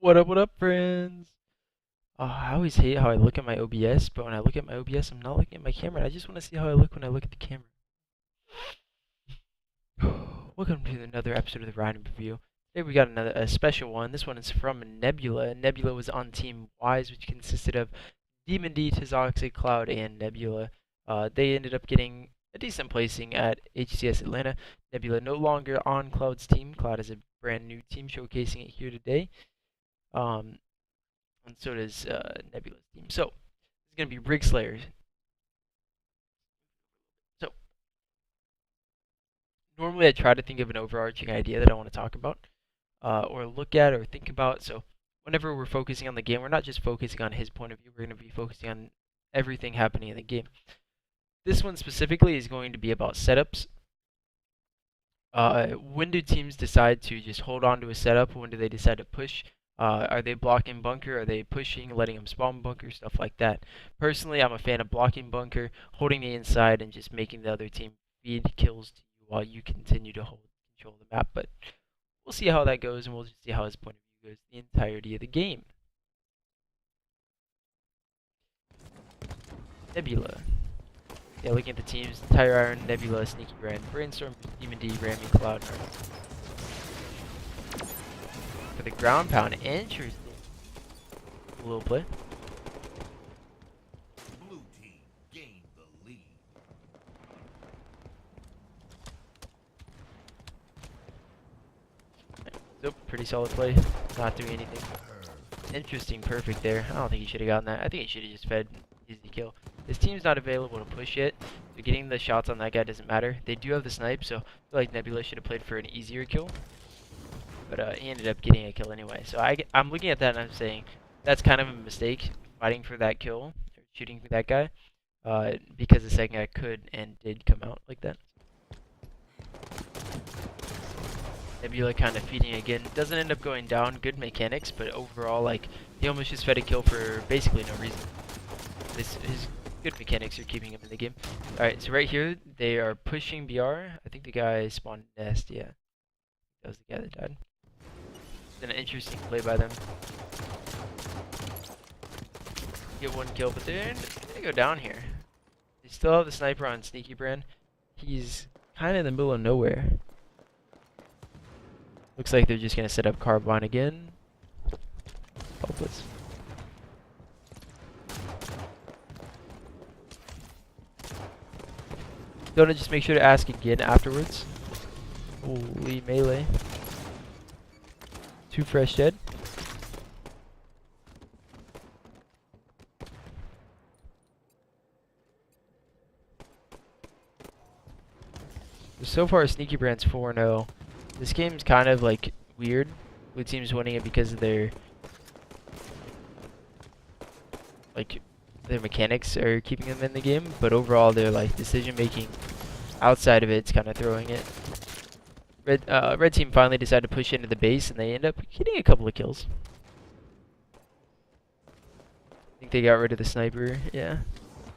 What up, friends? I always hate how I look at my OBS, but when I look at my OBS, I'm not looking at my camera. I just want to see how I look when I look at the camera. Welcome to another episode of the RyaNoob review. Today we got a special one. This one is from Nebuula. Nebuula was on Team Wise, which consisted of Demon D, Toxic Cloud, and Nebuula. They ended up getting a decent placing at HCS Atlanta. Nebuula no longer on Cloud's team. Cloud is a brand new team, showcasing it here today. Um, and so does Nebula's team. So this is gonna be Rig Slayers. So normally I try to think of an overarching idea that I want to talk about, or look at, or think about. So whenever we're focusing on the game, we're not just focusing on his point of view. We're gonna be focusing on everything happening in the game. This one specifically is going to be about setups. When do teams decide to just hold on to a setup? When do they decide to push? Are they blocking bunker? Are they pushing, letting them spawn bunker? Stuff like that. Personally, I'm a fan of blocking bunker, holding the inside, and just making the other team feed kills to you while you continue to hold control of the map. But we'll see how that goes, and we'll just see how his point of view goes the entirety of the game. Nebuula. Yeah, looking at the teams, Tire Iron, Nebuula, Sneaky Brand, Brainstorm, Demon D, Rami, Cloud, for the ground pound. Interesting. A little play. Blue team gained the lead. Nope, pretty solid play. Not doing anything. Interesting, perfect there. I don't think he should have gotten that. I think he should have just fed easy kill. His team's not available to push yet, so getting the shots on that guy doesn't matter. They do have the snipe, so I feel like Nebuula should have played for an easier kill. But he ended up getting a kill anyway. So I'm looking at that and I'm saying that's kind of a mistake, fighting for that kill, or shooting for that guy, because the second guy could and did come out like that. Nebuula kind of feeding again. Doesn't end up going down. Good mechanics, but overall, like, he almost just fed a kill for basically no reason. His good mechanics are keeping him in the game. Alright, so right here, they are pushing BR. I think the guy spawned Nest, yeah. That was the guy that died. It's an interesting play by them. Get one kill, but they're gonna go down here. They still have the sniper on Sneaky Brand. He's kind of in the middle of nowhere. Looks like they're just gonna set up Carbine again. Hopeless. Don't just make sure to ask again afterwards. Holy melee. 2 fresh dead. So far, Sneaky Brand's 4-0. This game's kind of like weird. Blue team's winning it because of their mechanics are keeping them in the game, but overall their like decision making outside of it's kind of throwing it. Red team finally decided to push into the base, and they end up getting a couple of kills. I think they got rid of the sniper. Yeah.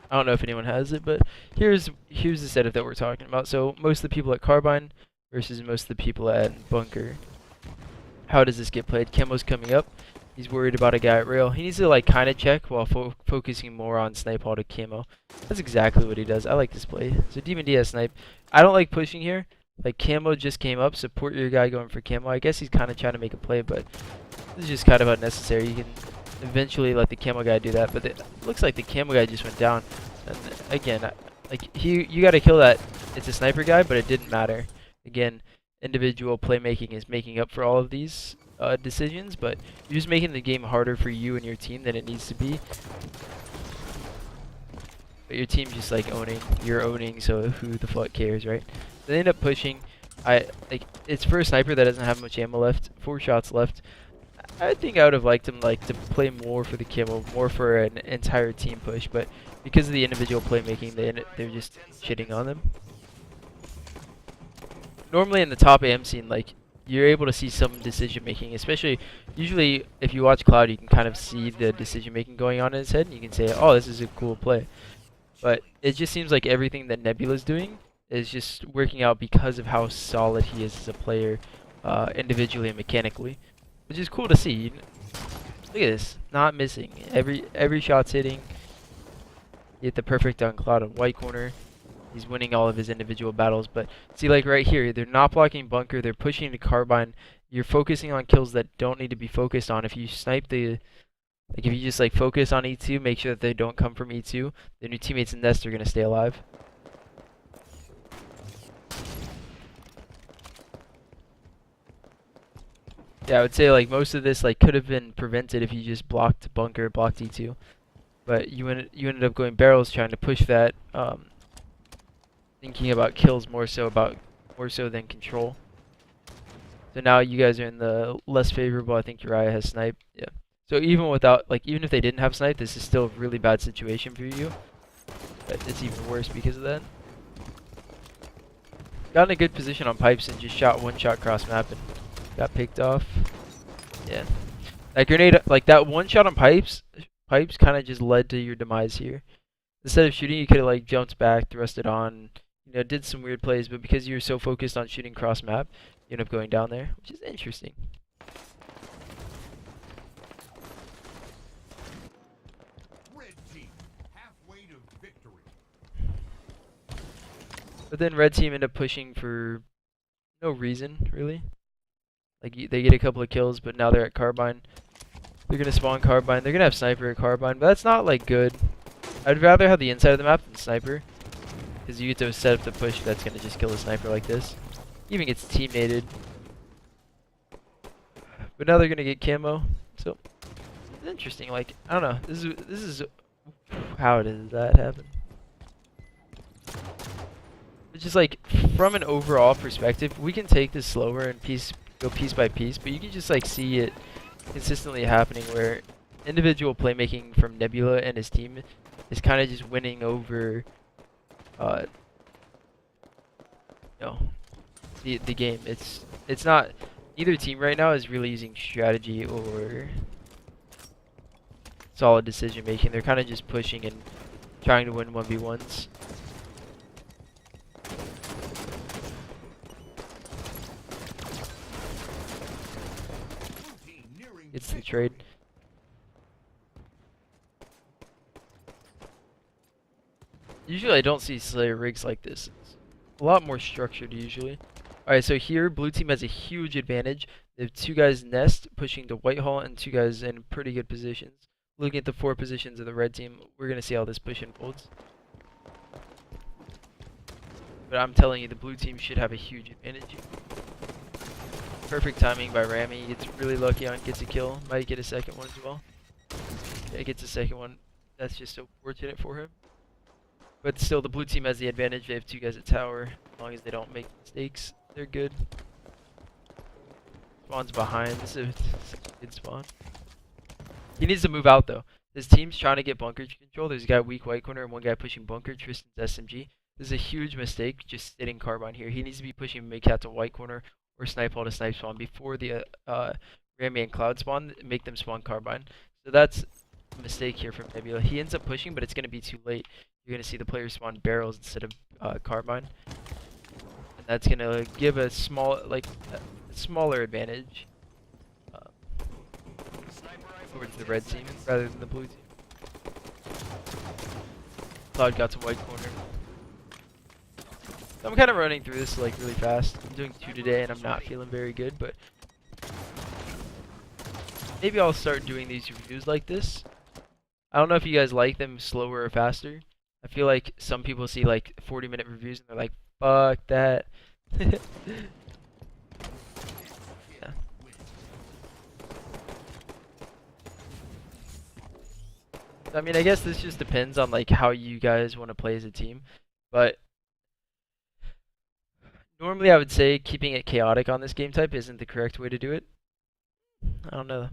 I don't know if anyone has it, but here's the setup that we're talking about. So most of the people at Carbine versus most of the people at Bunker. How does this get played? Chemo's coming up. He's worried about a guy at Rail. He needs to like kind of check while focusing more on Snipe Hall to Chemo. That's exactly what he does. I like this play. So Demon D has Snipe. I don't like pushing here. Like Camo just came up. Support your guy going for Camo. I guess he's kind of trying to make a play, but this is just kind of unnecessary. You can eventually let the Camo guy do that, but it looks like the Camo guy just went down. And again, like you got to kill that. It's a sniper guy, but it didn't matter. Again, individual playmaking is making up for all of these decisions, but you're just making the game harder for you and your team than it needs to be. But your team's just like owning, you're owning, so who the fuck cares, right? They end up pushing. It's for a sniper that doesn't have much ammo left, 4 shots left. I think I would have liked him like to play more for the Camo, more for an entire team push, but because of the individual playmaking, they're just shitting on them. Normally in the top AM scene, like, you're able to see some decision making, especially usually if you watch Cloud, you can kind of see the decision making going on in his head, and you can say, oh, this is a cool play. But it just seems like everything that Nebula's doing is just working out because of how solid he is as a player, individually and mechanically, which is cool to see. Look at this, not missing. Every shot's hitting. He hit the perfect on Cloud and white corner. He's winning all of his individual battles, but see, like right here, they're not blocking bunker. They're pushing the carbine. You're focusing on kills that don't need to be focused on. If you snipe the, like if you just like focus on E2, make sure that they don't come from E2, then your teammates in Nest are gonna stay alive. Yeah, I would say like most of this like could have been prevented if you just blocked bunker, blocked E2, but you ended up going barrels trying to push that. Thinking about kills more so than control. So now you guys are in the less favorable. I think Uriah has snipe. Yeah. So even without, like, even if they didn't have snipe, this is still a really bad situation for you. But it's even worse because of that. Got in a good position on pipes and just shot one shot cross map and got picked off. Yeah. That grenade, like that one shot on pipes kind of just led to your demise here. Instead of shooting, you could have like jumped back, thrusted on, you know, did some weird plays, but because you were so focused on shooting cross map, you end up going down there, which is interesting. Red team, halfway to victory. But then red team end up pushing for no reason, really. Like they get a couple of kills, but now they're at carbine. They're gonna spawn carbine. They're gonna have sniper at carbine, but that's not like good. I'd rather have the inside of the map than sniper, because you get to set up the push that's gonna just kill a sniper like this. Even gets teammated. But now they're gonna get camo, so it's interesting. Like I don't know. This is how does that happen? It's just like from an overall perspective, we can take this slower and go piece by piece, but you can just like see it consistently happening where individual playmaking from Nebuula and his team is kind of just winning over, you know, the game. It's not, neither team right now is really using strategy or solid decision making. They're kind of just pushing and trying to win 1v1s. It's the trade. Usually I don't see Slayer rigs like this. It's a lot more structured usually. Alright, so here blue team has a huge advantage. They have two guys nest pushing to Whitehall and two guys in pretty good positions. Looking at the 4 positions of the red team, we're going to see how this push unfolds. But I'm telling you, the blue team should have a huge advantage. Perfect timing by Rami. He gets really lucky on gets a kill. Might get a second one as well. Yeah, gets a second one. That's just so fortunate for him. But still, the blue team has the advantage. They have 2 guys at tower. As long as they don't make mistakes, they're good. Spawn's behind. This is a good spawn. He needs to move out though. This team's trying to get bunker control. There's a guy weak white corner and one guy pushing bunker. Tristan's SMG. This is a huge mistake just sitting carbine here. He needs to be pushing mid-cat to white corner or snipe hall to snipe spawn before the Rami and Cloud spawn, make them spawn carbine. So that's a mistake here from Nebuula. He ends up pushing, but it's going to be too late. You're going to see the players spawn barrels instead of carbine. And that's going to give a smaller advantage towards the red team rather than the blue team. Cloud got to white corner. So I'm kind of running through this like really fast. I'm doing 2 today and I'm not feeling very good, but maybe I'll start doing these reviews like this. I don't know if you guys like them slower or faster. I feel like some people see like 40-minute reviews and they're like, fuck that. Yeah. I mean, I guess this just depends on like how you guys want to play as a team, but normally I would say keeping it chaotic on this game type isn't the correct way to do it. I don't know.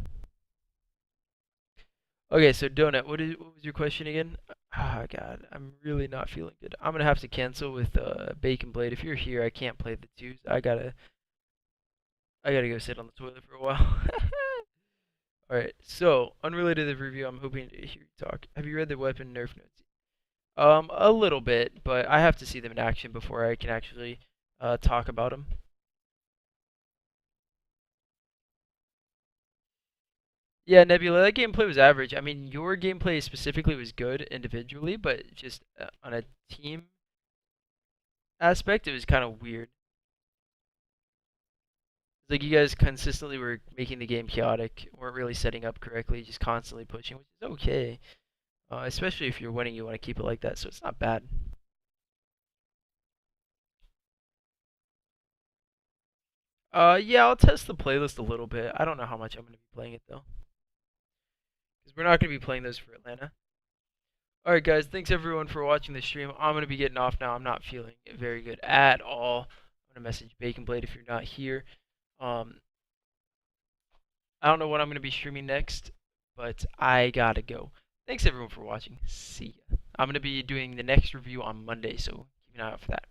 Okay, so Donut, what was your question again? Ah, God, I'm really not feeling good. I'm gonna have to cancel with Bacon Blade. If you're here, I can't play the 2s. I gotta go sit on the toilet for a while. Alright, so unrelated to the review, I'm hoping to hear you talk. Have you read the weapon nerf notes? A little bit, but I have to see them in action before I can actually talk about them. Yeah, Nebula, that gameplay was average. I mean, your gameplay specifically was good individually, but just on a team aspect, it was kind of weird. Like you guys consistently were making the game chaotic, weren't really setting up correctly, just constantly pushing, which is okay. Especially if you're winning, you want to keep it like that, so it's not bad. Yeah, I'll test the playlist a little bit. I don't know how much I'm going to be playing it though, because we're not going to be playing those for Atlanta. All right, guys, thanks everyone for watching the stream. I'm going to be getting off now. I'm not feeling very good at all. I'm going to message Bacon Blade if you're not here. Um, I don't know what I'm going to be streaming next, but I gotta go. Thanks everyone for watching. See ya. I'm going to be doing the next review on Monday, so keep an eye out for that.